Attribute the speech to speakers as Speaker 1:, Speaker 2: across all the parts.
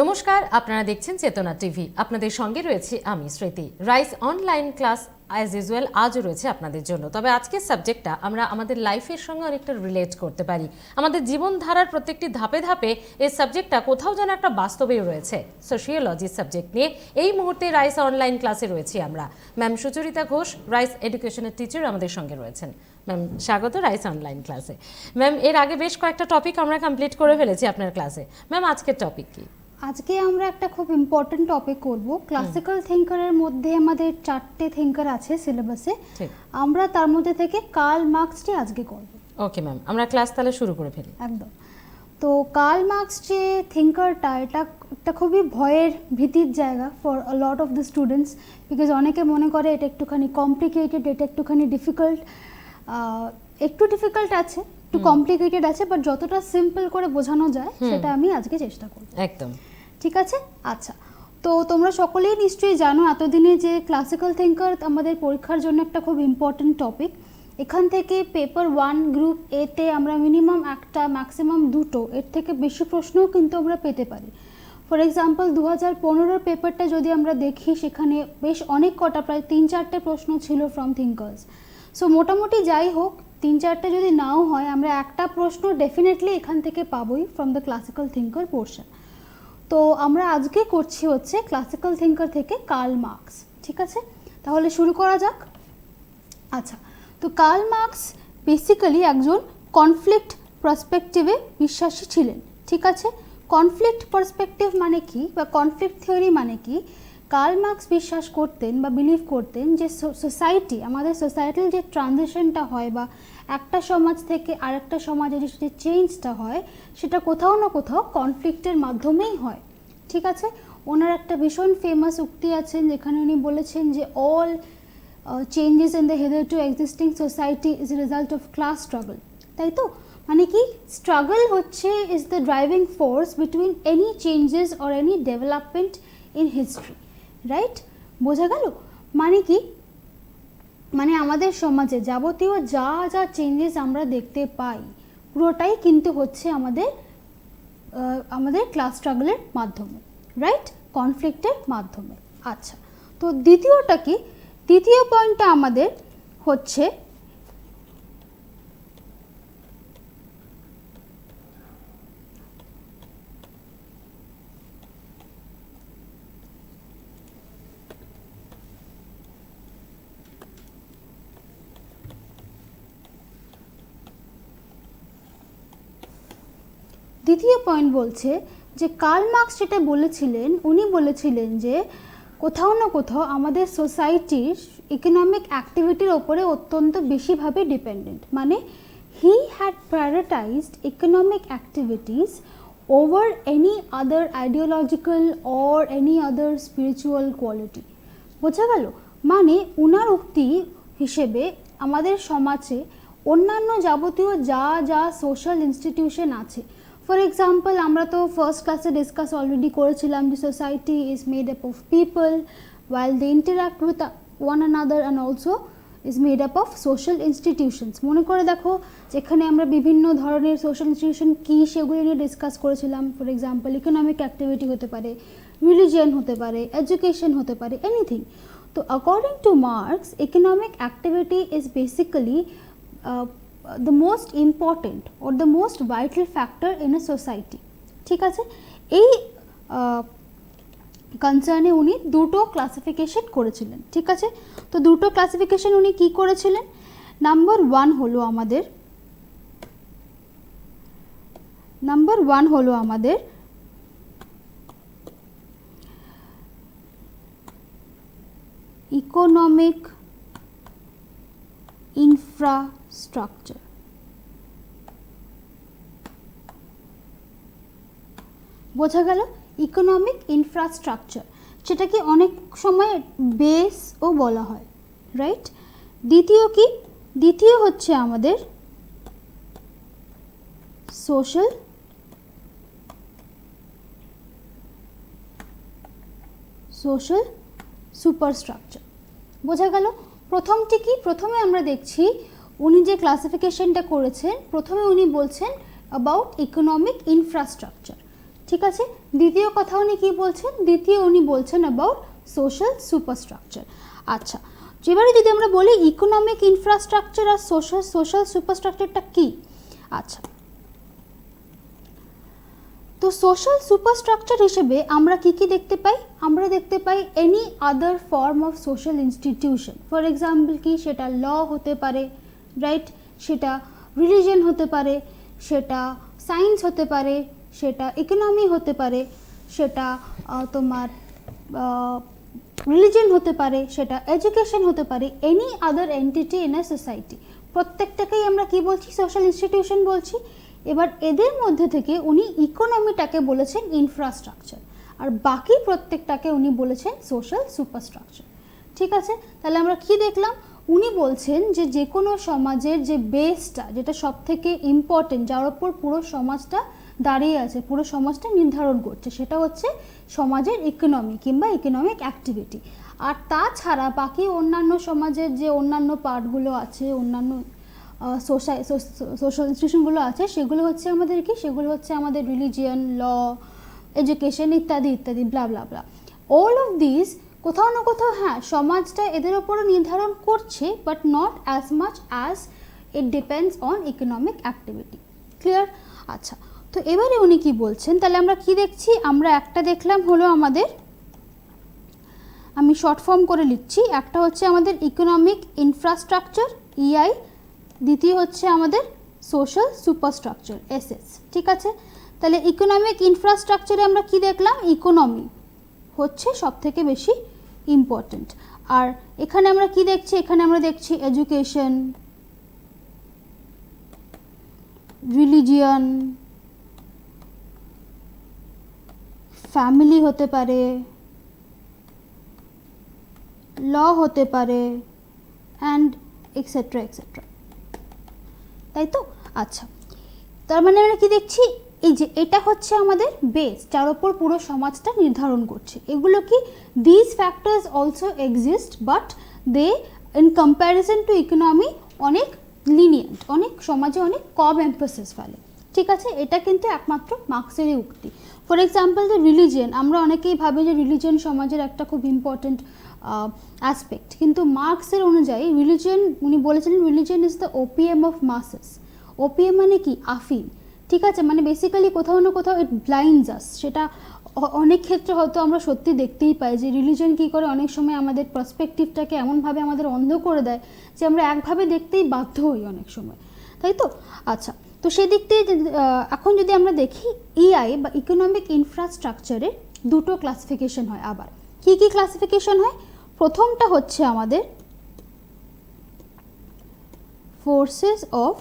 Speaker 1: নমস্কার, আপনারা দেখছেন চেতনা টিভি। আপনাদের সঙ্গে রয়েছে আমি স্মৃতি। Rice online class as usual আজও রয়েছে আপনাদের জন্য। তবে আজকের সাবজেক্টটা আমরা আমাদের লাইফের সঙ্গে অনেকটা রিলেট করতে পারি। আমাদের জীবনধারার প্রত্যেকটি ধাপে ধাপে এই সাবজেক্টটা কোথাও যেন একটা বাস্তবেও রয়েছে। সোশিওলজির সাবজেক্ট নিয়ে এই মুহূর্তে রাইস অনলাইন ক্লাসে রয়েছি আমরা। ম্যাম সুচরিতা ঘোষ, রাইস এডুকেশনের টিচার, আমাদের সঙ্গে রয়েছেন। ম্যাম স্বাগত রাইস অনলাইন ক্লাসে। ম্যাম এর আগে বেশ কয়েকটা টপিক আমরা কমপ্লিট করে ফেলেছি আপনার ক্লাসে। ম্যাম আজকের টপিক কি?
Speaker 2: আজকে আমরা একটা খুব ইম্পর্টেন্ট টপিক করব। ক্লাসিক্যাল থিঙ্কারের মধ্যে আমাদের 4টে থিঙ্কার আছে সিলেবাসে, আমরা তার মধ্যে থেকে কার্ল মার্কসটি আজকে করব।
Speaker 1: ওকে ম্যাম, আমরা ক্লাস তাহলে শুরু করে ফেলি।
Speaker 2: একদম। তো কার্ল মার্কস যে থিঙ্কারটা, এটা একটা খুবই ভয়ের ভীতির জায়গা for a lot of the students, because অনেকে মনে করে এটা একটুখানি কমপ্লিকেটেড, এটা একটুখানি ডিফিকাল্ট। একটু ডিফিকাল্ট আছে, একটু কমপ্লিকেটেড আছে, বাট যতটা সিম্পল করে বোঝানো যায় সেটা আমি আজকে চেষ্টা করব।
Speaker 1: একদম
Speaker 2: ঠিক আছে। আচ্ছা, তো তোমরা সকলেই নিশ্চয়ই জানো এতদিনে যে ক্লাসিক্যাল থিঙ্কার আমাদের পরীক্ষার জন্য একটা খুব ইম্পর্টেন্ট টপিক। এখান থেকে পেপার 1 গ্রুপ এতে আমরা মিনিমাম একটা, ম্যাক্সিমাম দুটো, এর থেকে বেশি প্রশ্নও কিন্তু আমরা পেতে পারি। ফর এক্সাম্পল 2015 পেপারটা যদি আমরা দেখি, সেখানে বেশ অনেক কটা, প্রায় 3-4টে প্রশ্ন ছিল ফ্রম থিঙ্কার্স। সো মোটামুটি যাই হোক, 3-4টে যদি নাও হয়, আমরা একটা প্রশ্ন ডেফিনেটলি এখান থেকে পাবোই from the classical thinker portion. তো আমরা আজকে করছি হচ্ছে ক্লাসিক্যাল থিঙ্কার থেকে কার্ল মার্কস। ঠিক আছে, তাহলে শুরু করা যাক। আচ্ছা, তো কার্ল মার্কস বেসিক্যালি একজন কনফ্লিক্ট পার্সপেক্টিভে বিশ্বাসী ছিলেন। ঠিক আছে, কনফ্লিক্ট পার্সপেক্টিভ মানে কি, বা কনফ্লিক্ট থিওরি মানে কি? কার্ল মার্কস বিশ্বাস করতেন বা বিলিভ করতেন যে সোসাইটি, আমাদের সোসাইটির যে ট্রানজিশনটা হয় বা একটা সমাজ থেকে আরেকটা সমাজের যে চেঞ্জটা হয়, সেটা কোথাও না কোথাও কনফ্লিক্টের মাধ্যমেই হয়। ঠিক আছে, ওনার একটা ভীষণ ফেমাস উক্তি আছেন, যেখানে উনি বলেছেন যে all changes in the hitherto existing society is a result of class struggle. তাই তো, মানে কি, স্ট্রাগল হচ্ছে is the driving force between any changes or any development in history. Right, বোঝা গেল? মানে কি, মানে আমাদের সমাজে যাবতীয় যা যা চেঞ্জেস আমরা দেখতে পাই, পুরোটাই কিন্তু হচ্ছে আমাদের ক্লাস স্ট্রাগলের মাধ্যমে, রাইট, কনফ্লিক্টের মাধ্যমে। আচ্ছা, তো দ্বিতীয়টা কি? দ্বিতীয় পয়েন্টটা আমাদের হচ্ছে দ্বিতীয় পয়েন্ট বলছে যে কার্ল মার্কস যেটা বলেছিলেন, উনি বলেছিলেন যে কোথাও না কোথাও আমাদের সোসাইটির ইকোনমিক অ্যাক্টিভিটির ওপরে অত্যন্ত বেশিভাবে ডিপেন্ডেন্ট। মানে he had prioritised economic activities over any other ideological or any other spiritual quality. বোঝা গেল? মানে উনার উক্তি হিসেবে আমাদের সমাজে অন্যান্য যাবতীয় যা যা সোশ্যাল ইনস্টিটিউশন আছে, ফর এক্সাম্পল আমরা তো ফার্স্ট ক্লাসে ডিসকাস অলরেডি করেছিলাম যে society is made up of people while they interact with one another and also is made up of social institutions. মনে করে দেখো, যেখানে আমরা বিভিন্ন ধরনের সোশ্যাল ইনস্টিটিউশন কী সেগুলো নিয়ে ডিসকাস করেছিলাম। ফর এক্সাম্পল ইকোনমিক অ্যাক্টিভিটি হতে পারে, রিলিজিয়ান হতে পারে, এডুকেশন হতে পারে, এনিথিং। তো according to marks, economic activity is basically the most important or the most vital factor in a society. ঠিক আছে, এই কনসার্নে উনি দুটো ক্লাসিফিকেশন করেছিলেন। ঠিক আছে, তো দুটো ক্লাসিফিকেশন উনি কি করেছিলেন? নাম্বার ওয়ান হলো আমাদের ইকোনমিক ইনফ্রাস্ট্রাকচার। বোঝা গেল? ইকোনমিক ইনফ্রাস্ট্রাকচার, সেটাকে অনেক সময় বেসও বলা হয়, রাইট। দ্বিতীয় কি? দ্বিতীয় হচ্ছে আমাদের সোশ্যাল সুপারস্ট্রাকচার। বোঝা গেল? প্রথমটি কি? প্রথমে আমরা দেখছি উনি যে ক্লাসিফিকেশনটা করেছেন, প্রথমে উনি বলছেন অ্যাবাউট ইকোনমিক ইনফ্রাস্ট্রাকচার। ঠিক আছে, দ্বিতীয় কথা উনি কি বলছেন, দ্বিতীয় উনি বলছেন অ্যাবাউট সোশ্যাল সুপারস্ট্রাকচার। আচ্ছা, এবারে যদি আমরা বলি ইকোনমিক ইনফ্রাস্ট্রাকচার আর সোশ্যাল সুপারস্ট্রাকচারটা কি। আচ্ছা, তো সোশ্যাল সুপারস্ট্রাকচার হিসেবে আমরা কি কি দেখতে পাই, আমরা দেখতে পাই any other form of social institution. For example কি, সেটা ল হতে পারে, রাইট, সেটা রিলিজিয়ন হতে পারে, সেটা সায়েন্স হতে পারে, সেটা ইকোনমি হতে পারে, সেটা তোমার রিলিজিয়ন হতে পারে, সেটা এডুকেশন হতে পারে, any other entity in a society, প্রত্যেকটাকেই আমরা কি বলছি, সোশ্যাল ইনস্টিটিউশন বলছি। এবার এদের মধ্যে থেকে উনি ইকোনমিটাকে বলেছেন ইনফ্রাস্ট্রাকচার, আর বাকি প্রত্যেকটাকে উনি বলেছেন সোশ্যাল সুপারস্ট্রাকচার। ঠিক আছে, তাহলে আমরা কি দেখলাম, উনি বলছেন যে যে কোনো সমাজের যে বেসটা, যেটা সব থেকে ইম্পর্টেন্ট, যার ওপর পুরো সমাজটা দাঁড়িয়ে আছে, পুরো সমাজটা নির্ধারণ করছে, সেটা হচ্ছে সমাজের ইকোনমি কিংবা ইকোনমিক অ্যাক্টিভিটি। আর তাছাড়া বাকি অন্যান্য সমাজের যে অন্যান্য পার্টগুলো আছে, অন্যান্য সোশ্যাল ইনস্টিটিউশনগুলো আছে, সেগুলো হচ্ছে আমাদের কি, সেগুলো হচ্ছে আমাদের রিলিজিয়ন, ল, এডুকেশন ইত্যাদি ইত্যাদি, ব্লা ব্লা ব্লা। অল অফ দিস কোথাও না কোথাও হ্যাঁ সমাজটা এদের ওপরও নির্ধারণ করছে, but not as much as it depends on economic activity. Clear? আচ্ছা, তো এবারে উনি কি বলছেন, তাহলে আমরা কি দেখছি, আমরা একটা দেখলাম হলো আমাদের, আমি শর্ট ফর্ম করে লিখছি, একটা হচ্ছে আমাদের ইকোনমিক ইনফ্রাস্ট্রাকচার ইআই, দ্বিতীয় হচ্ছে আমাদের সোশ্যাল সুপারস্ট্রাকচার এসএস। ঠিক আছে, তাহলে ইকোনমিক ইনফ্রাস্ট্রাকচারে আমরা কি দেখলাম, ইকোনমি হচ্ছে সব থেকে বেশি ইম্পর্টেন্ট। আর এখানে আমরা কি দেখছি, এখানে আমরা দেখছি এডুকেশন, রিলিজিয়ন, ফ্যামিলি হতে পারে, ল হতে পারে, অ্যান্ড এক্সেট্রা এক্সেট্রা, তাই তো? আচ্ছা, তার মানে আমরা কি দেখছি, এই যে এটা হচ্ছে আমাদের বেস, যার ওপর পুরো সমাজটা নির্ধারণ করছে। এগুলো কি, this factors also exist, but they in comparison to economy অনেক লিনিয়েন্ট, অনেক সমাজে অনেক কম এমফাসিস ফেলে। ঠিক আছে, এটা কিন্তু একমাত্র মার্কসেরই উক্তি। ফর এক্সাম্পল দ্য রিলিজিয়ন, আমরা অনেকেই ভাবি যে রিলিজিয়ন সমাজের একটা খুব ইম্পর্টেন্ট অ্যাসপেক্ট, কিন্তু মার্কসের অনুযায়ী রিলিজিয়ন, উনি বলেছিলেন religion is the OPM of মাসেস। OPM মানে কি, আফিম। ঠিক আছে, মানে বেসিক্যালি কোথাও না কোথাও ইট ব্লাইন্ডস আস। সেটা অনেক ক্ষেত্রে হয়তো আমরা সত্যি দেখতেই পাই যে রিলিজিয়ন কী করে অনেক সময় আমাদের পার্সপেক্টিভটাকে এমনভাবে আমাদের অন্ধ করে দেয় যে আমরা একভাবে দেখতেই বাধ্য হই অনেক সময়, তাই তো? আচ্ছা, তো সেদিক থেকে এখন যদি আমরা দেখি, ইআই বা ইকোনমিক ইনফ্রাস্ট্রাকচারের দুটো ক্লাসিফিকেশন হয়। আবার কি কি ক্লাসিফিকেশন হয়, প্রথমটা হচ্ছে আমাদের ফোর্সেস অফ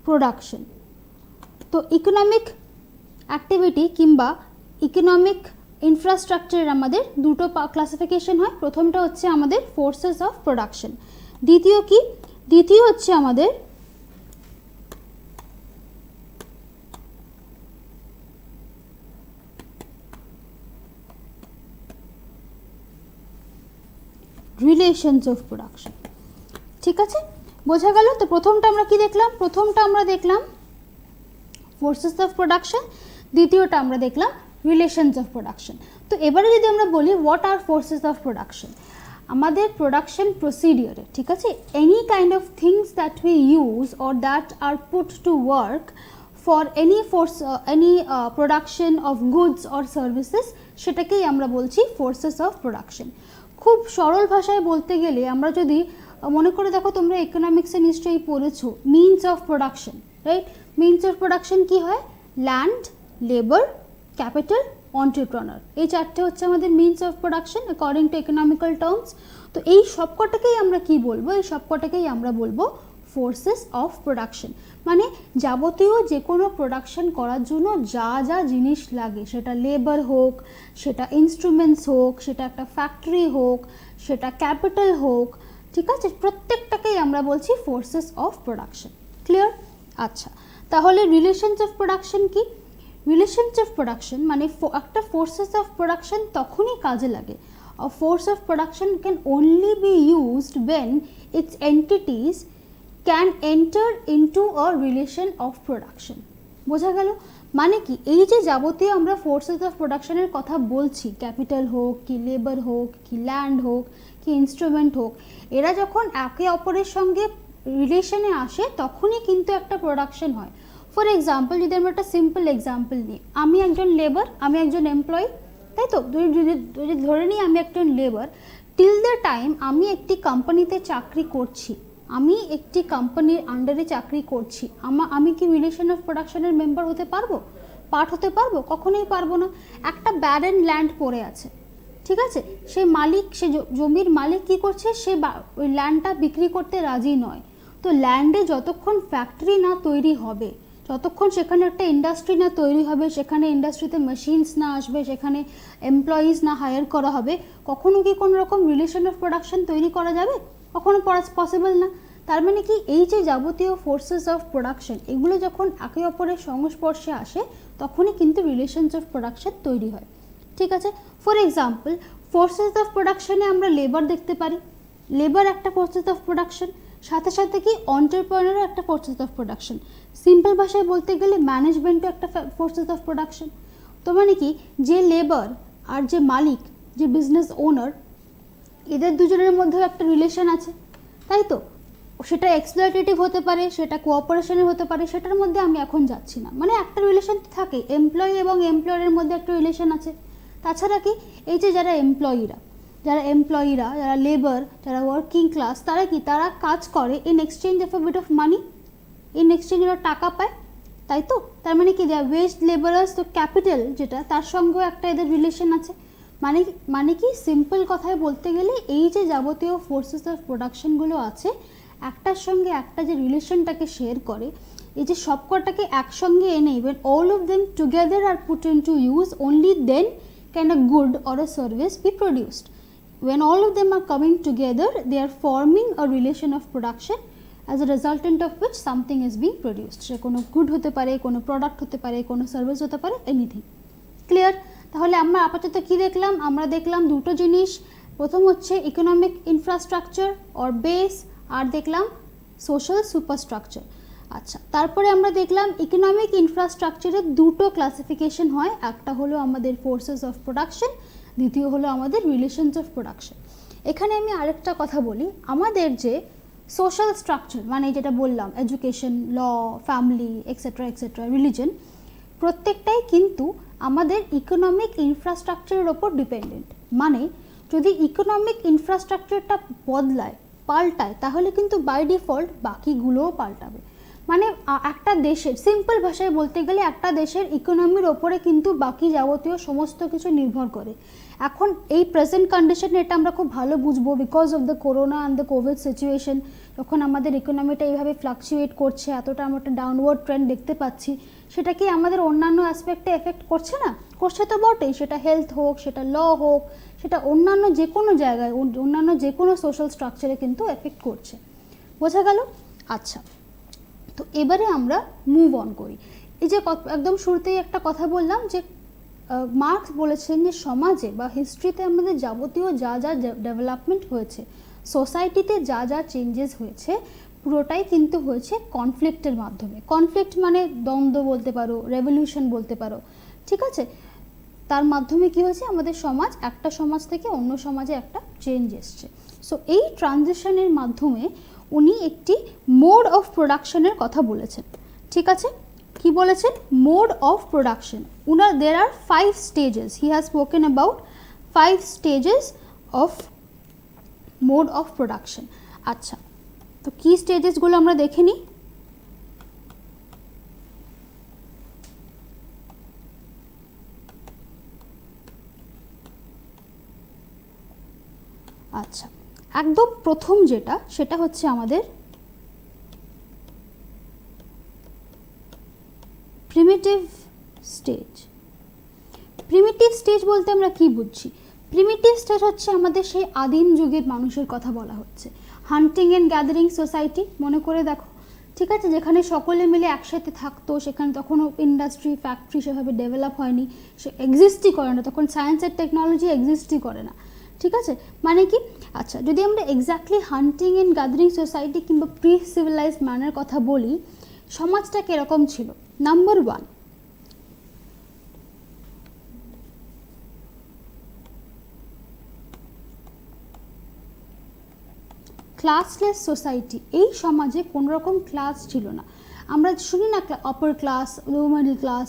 Speaker 2: প্রোডাকশন। তো ইকোনমিক অ্যাক্টিভিটি কিংবা ইকোনমিক ইনফ্রাস্ট্রাকচারের আমাদের দুটো ক্লাসিফিকেশন হয়। প্রথমটা হচ্ছে আমাদের ফোর্সেস অফ প্রোডাকশন, দ্বিতীয় কি, দ্বিতীয় হচ্ছে আমাদের রিলেশনস অফ প্রোডাকশন। ঠিক আছে, বোঝা গেল? তো প্রথমটা আমরা কি দেখলাম, প্রথমটা আমরা দেখলাম ফোর্সেস অফ প্রোডাকশন, দ্বিতীয়টা আমরা দেখলাম রিলেশনস অফ প্রোডাকশন। তো এবারে যদি আমরা বলি what are forces of production, আমাদের প্রোডাকশন প্রসিডিওরে, ঠিক আছে, any kind of things that we use or that are put to work for any production of goods or services, সেটাকেই আমরা বলছি ফোর্সেস অফ প্রোডাকশন। খুব সরল ভাষায় বলতে গেলে আমরা যদি মনে করে দেখো, তোমরা ইকোনমিক্সে নিশ্চয়ই পড়েছো means of production, right? Means of production কি হয়, ল্যান্ড, লেবার, ক্যাপিটাল, এন্টারপ্রেনার, এই চারটে হচ্ছে আমাদের means of production according to economical terms. তো এই সবকটাকেই আমরা কি বলবো, এই সবকটাকেই আমরা বলবো ফোর্সেস অফ প্রোডাকশন। মানে যাবতীয় যে কোনো প্রোডাকশন করার জন্য যা যা জিনিস লাগে, সেটা লেবার হোক, সেটা ইনস্ট্রুমেন্টস হোক, সেটা একটা ফ্যাক্টরি হোক, সেটা ক্যাপিটাল হোক, ঠিক আছে, প্রত্যেকটাকেই আমরা বলছি ফোর্সেস অফ প্রোডাকশন। ক্লিয়ার? আচ্ছা, তাহলে রিলেশনস অফ প্রোডাকশন কি? রিলেশনস অফ প্রোডাকশন মানে একটা ফোর্সেস অফ প্রোডাকশন তখনই কাজে লাগে, a force of production can only be used when its entities can enter into a relation of production. বোঝা গেল? মানে কি, এই যে যাবতীয় আমরা ফোর্সেস অফ প্রোডাকশনের কথা বলছি, ক্যাপিটাল হোক কি লেবার হোক কি ল্যান্ড হোক কি ইনস্ট্রুমেন্ট হোক, এরা যখন একে অপরের সঙ্গে রিলেশনে আসে তখনই কিন্তু একটা প্রোডাকশন হয়। ফর এক্সাম্পল, যদি আমরা একটা সিম্পল এক্সাম্পল নিই, আমি একজন লেবার, আমি একজন এমপ্লয়ি, তাই তো? যদি ধরে নিই আমি একজন লেবার, টিল দ্য টাইম আমি একটি কোম্পানিতে চাকরি করছি, আমি একটি কোম্পানির আন্ডারে চাকরি করছি, আমি কি রিলেশন অফ প্রোডাকশনের মেম্বার হতে পারবো, পার্ট হতে পারবো? কখনোই পারবো না। একটা ব্যারেন ল্যান্ড পড়ে আছে, ঠিক আছে, সে মালিক, সে জমির মালিক কি করছে, সে ওই ল্যান্ডটা বিক্রি করতে রাজি নয়। তো ল্যান্ডে যতক্ষণ ফ্যাক্টরি না তৈরি হবে, যতক্ষণ সেখানে একটা ইন্ডাস্ট্রি না তৈরি হবে, সেখানে ইন্ডাস্ট্রিতে মেশিনস না আসবে, সেখানে এমপ্লয়িজ না হায়ার করা হবে, কখনো কি কোনো রকম রিলেশন অফ প্রোডাকশন তৈরি করা যাবে? কখনো পসিবল না। তার মানে কি, এই যে যাবতীয় ফোর্সেস অফ প্রোডাকশন, এগুলো যখন একে অপরের সংস্পর্শে আসে তখনই কিন্তু রিলেশনস অফ প্রোডাকশন তৈরি হয়, ঠিক আছে? ফর এক্সাম্পল, ফোর্সেস অফ প্রোডাকশনে আমরা লেবার দেখতে পারি, লেবার একটা ফোর্সেস অফ প্রোডাকশন, সাথে সাথে কি এন্টারপ্রেনারও একটা ফোর্সেস অফ প্রোডাকশন, সিম্পল ভাষায় বলতে গেলে ম্যানেজমেন্টও একটা ফোর্সেস অফ প্রোডাকশন। তো মানে কি, যে লেবার আর যে মালিক, যে বিজনেস ওনার, এদের দুজনের মধ্যেও একটা রিলেশন আছে, তাই তো? সেটা এক্সপ্লয়টেটিভ হতে পারে, সেটা কোঅপারেশনের হতে পারে, সেটার মধ্যে আমি এখন যাচ্ছি না, মানে একটা রিলেশন তো থাকে, এমপ্লয়ি এবং এমপ্লয়ারের মধ্যে একটা রিলেশন আছে। তাছাড়া কি, এই যে যারা এমপ্লয়িরা, যারা লেবার, যারা ওয়ার্কিং ক্লাস, তারা কি, তারা কাজ করে in exchange of a bit of money, in exchange ওরা টাকা পায়, তাই তো? তার মানে কি, দেয়ার ওয়েজ লেবারার্স, তো ক্যাপিটাল যেটা, তার সঙ্গেও একটা এদের রিলেশন আছে। মানে কি, সিম্পল কথায় বলতে গেলে এই যে যাবতীয় ফোর্সেস অফ প্রোডাকশনগুলো আছে, একটার সঙ্গে একটা যে রিলেশনটাকে শেয়ার করে, এই যে সবকটাকে একসঙ্গে এনে when all of them together are put into use, only then can a good or a service be produced. When all of them are coming together, they are forming a relation of production as a resultant of which something is being produced. সে কোনো good হতে পারে, কোনো product হতে পারে, কোনো service হতে পারে, anything. Clear? তাহলে আমরা আপাতত কি দেখলাম? আমরা দেখলাম দুটো জিনিস, প্রথম হচ্ছে ইকোনমিক ইনফ্রাস্ট্রাকচার অর বেস, আর দেখলাম সোশ্যাল সুপারস্ট্রাকচার। আচ্ছা, তারপরে আমরা দেখলাম ইকোনমিক ইনফ্রাস্ট্রাকচারের দুটো ক্লাসিফিকেশন হয়, একটা হলো আমাদের ফোর্সেস অফ প্রোডাকশন, দ্বিতীয় হলো আমাদের রিলেশনস অফ প্রোডাকশন। এখানে আমি আরেকটা কথা বলি, আমাদের যে সোশ্যাল স্ট্রাকচার, মানে যেটা বললাম এডুকেশন, ল, ফ্যামিলি, এক্সেট্রা রিলিজন, প্রত্যেকটাই কিন্তু আমাদের ইকোনমিক ইনফ্রাস্ট্রাকচারের ওপর ডিপেন্ডেন্ট। মানে যদি ইকোনমিক ইনফ্রাস্ট্রাকচারটা পাল্টায় তাহলে কিন্তু বাই ডিফল্ট বাকিগুলোও পাল্টাবে। মানে একটা দেশের, সিম্পল ভাষায় বলতে গেলে একটা দেশের ইকোনমির ওপরে কিন্তু বাকি যাবতীয় সমস্ত কিছু নির্ভর করে। এখন এই প্রেজেন্ট কন্ডিশনে এটা আমরা খুব ভালো বুঝবো, because of the corona and the Covid situation, যখন আমাদের ইকোনমিটা এইভাবে ফ্লাকচুয়েট করছে, এতটা আমরা একটা ডাউনওয়ার্ড ট্রেন্ড দেখতে পাচ্ছি, সেটা কি আমাদের অন্যান্য অ্যাসপেক্টে এফেক্ট করছে না? করছে তো বটেই, সেটা হেলথ হোক, সেটা ল হোক, সেটা অন্যান্য যে কোনো জায়গায়, অন্যান্য যে কোনো সোশ্যাল স্ট্রাকচারে কিন্তু এফেক্ট করছে। বোঝা গেল? আচ্ছা, তো এবারে আমরা মুভ অন করি। এই যে একদম শুরুতেই একটা কথা বললাম যে মার্কস বলেছেন যে সমাজে বা হিস্ট্রিতে আমাদের যাবতীয় যা ডেভেলপমেন্ট হয়েছে, সোসাইটিতে যা চেঞ্জেস হয়েছে, পুরোটাই কিন্তু হয়েছে কনফ্লিক্টের মাধ্যমে। কনফ্লিক্ট মানে দ্বন্দ্ব বলতে পারো, রেভলিউশন বলতে পারো, ঠিক আছে? তার মাধ্যমে কি হয়েছে, আমাদের সমাজ একটা সমাজ থেকে অন্য সমাজে একটা চেঞ্জ এসছে। সো এই ট্রানজিশনের মাধ্যমে উনি একটি মোড অফ প্রোডাকশনের কথা বলেছেন, ঠিক আছে? কি বলেছেন? Mode of production. there are 5 stages. He has spoken about 5 stages of mode of production. আচ্ছা, তো কি স্টেজেসগুলো আমরা দেখে নিই। আচ্ছা, একদম প্রথম যেটা, সেটা হচ্ছে আমাদের প্রিমিটিভ স্টেজ। প্রিমিটিভ স্টেজ বলতে আমরা কি বুঝছি? প্রিমিটিভ স্টেজ হচ্ছে আমাদের সেই আদিম যুগের মানুষের কথা বলা হচ্ছে। হান্টিং অ্যান্ড গ্যাদারিং সোসাইটি মনে করে দেখো, ঠিক আছে, যেখানে সকলে মিলে একসাথে থাকতো, সেখানে তখনও ইন্ডাস্ট্রি, ফ্যাক্টরি সেভাবে ডেভেলপ হয়নি, সে এক্সিস্টই করে না, তখন সায়েন্স আর টেকনোলজি এক্সিস্টই করে না, ঠিক আছে? মানে কি, আচ্ছা, যদি আমরা exactly hunting and gathering society কিংবা প্রি সিভিলাইজড ম্যানের কথা বলি, সমাজটা কীরকম ছিল? নাম্বার 1, ক্লাসলেস সোসাইটি, এই সমাজে কোনো রকম ক্লাস ছিল না। আমরা শুনি না আপার ক্লাস, লো মিডল ক্লাস,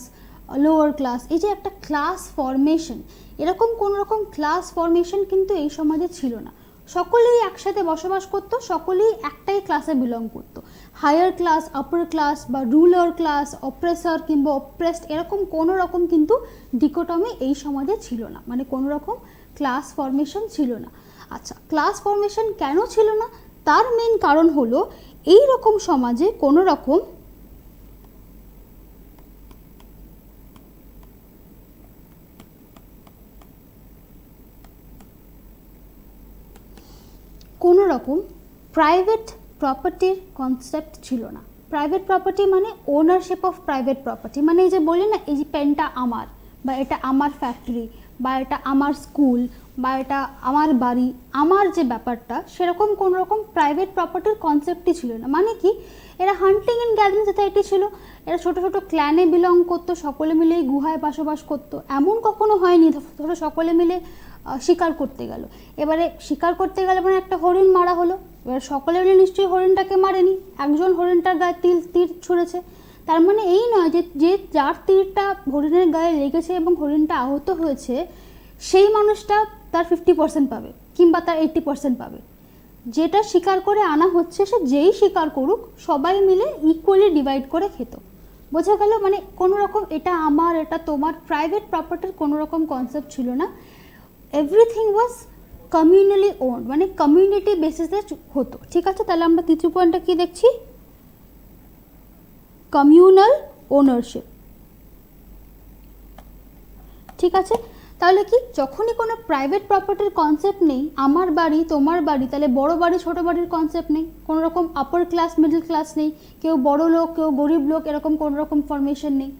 Speaker 2: লোয়ার ক্লাস, এই যে একটা ক্লাস ফরমেশন, এরকম কোনো রকম ক্লাস ফরমেশন কিন্তু এই সমাজে ছিল না। সকলেই একসাথে বসবাস করতো, সকলেই একটাই ক্লাসে বিলং করতো। হায়ার ক্লাস, আপার ক্লাস বা রুলার ক্লাস, অপ্রেসার কিংবা অপ্রেসড, এরকম কোনো রকম কিন্তু ডিকোটমি এই সমাজে ছিল না, মানে কোনো রকম ক্লাস ফরমেশন ছিল না। আচ্ছা, ক্লাস ফরমেশন কেন ছিল না? তার মেন কারণ হলো এই রকম সমাজে কোনো রকম প্রাইভেট প্রপার্টির কনসেপ্ট ছিল না। প্রাইভেট প্রপার্টি মানে ওনারশিপ অফ প্রাইভেট প্রপার্টি, মানে এই যে বলি না, এই যে পেনটা আমার, বা এটা আমার ফ্যাক্টরি, বা এটা আমার স্কুল, বা এটা আমার বাড়ি, আমার যে ব্যাপারটা, সেরকম কোনো রকম প্রাইভেট প্রপার্টির কনসেপ্টই ছিল না। মানে কি, এরা হান্টিং অ্যান্ড গ্যাদারিং সোসাইটি ছিল, এরা ছোটো ছোটো ক্ল্যানে বিলং করতো, সকলে মিলে গুহায় বসবাস করতো। এমন কখনো হয়নি ধরো সকলে মিলে শিকার করতে গেল, এবারে শিকার করতে গেলে মানে একটা হরিণ মারা হলো, এবার সকলে মিলে নিশ্চয়ই হরিণটাকে মারেনি, একজন হরিণটার গায়ে তীর ছুঁড়েছে। তার মানে এই নয় যে যার তীরটা হরিণের গায়ে লেগেছে এবং হরিণটা আহত হয়েছে, সেই মানুষটা তার 50% পাবে কিংবা তার 80% পাবে। যেটা শিকার করে আনা হচ্ছে, সে যেই শিকার করুক, সবাই মিলে ইকুয়ালি ডিভাইড করে খেত। বোঝা গেল? মানে কোনো রকম এটা আমার, এটা তোমার, প্রাইভেট প্রপার্টির কোনো রকম কনসেপ্ট ছিল না। এভরিথিং ওয়াজ কমিউনালি ওন্ড, মানে কমিউনিটি বেসিসে হতো। ঠিক আছে, তাহলে আমরা তৃতীয় পয়েন্টটা কি দেখছি? Communal ownership. ঠিক আছে, তাহলে কি, যখনই কোনো প্রাইভেট প্রপার্টির কনসেপ্ট নেই, আমার বাড়ি তোমার বাড়ি, তাহলে বড় বাড়ি ছোট বাড়ির কনসেপ্ট নেই, কোনো রকম আপার ক্লাস মিডল ক্লাস নেই, কেউ বড় লোক কেউ গরিব লোক, এরকম কোনো রকম ফরমেশন নেই।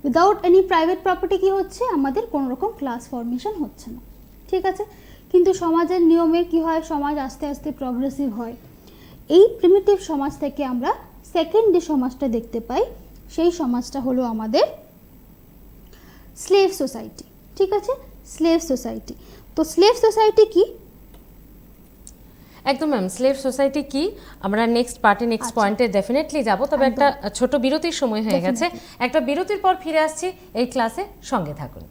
Speaker 2: উইদাউট এনি প্রাইভেট প্রপার্টি কি হচ্ছে, আমাদের কোনো রকম ক্লাস ফরমেশন হচ্ছে না। ঠিক আছে, কিন্তু সমাজের নিয়মে কি হয়, সমাজ আস্তে আস্তে প্রগ্রেসিভ হয়। এই প্রিমিটিভ সমাজ থেকে আমরা সেকেন্ড যে সমাজটা দেখতে পাই, সেই সমাজটা হলো আমাদের স্লেভ সোসাইটি। ঠিক আছে, স্লেভ সোসাইটি। তো স্লেভ সোসাইটি কি?
Speaker 1: একদম ম্যাম, স্লেভ সোসাইটি কি আমরা নেক্সট পার্টে নেক্সট পয়েন্টে ডেফিনেটলি যাব, তবে একটা ছোট বিরতির সময় হয়ে গেছে। একটা বিরতির পর ফিরে আসছি এই ক্লাসে, সঙ্গে থাকুন।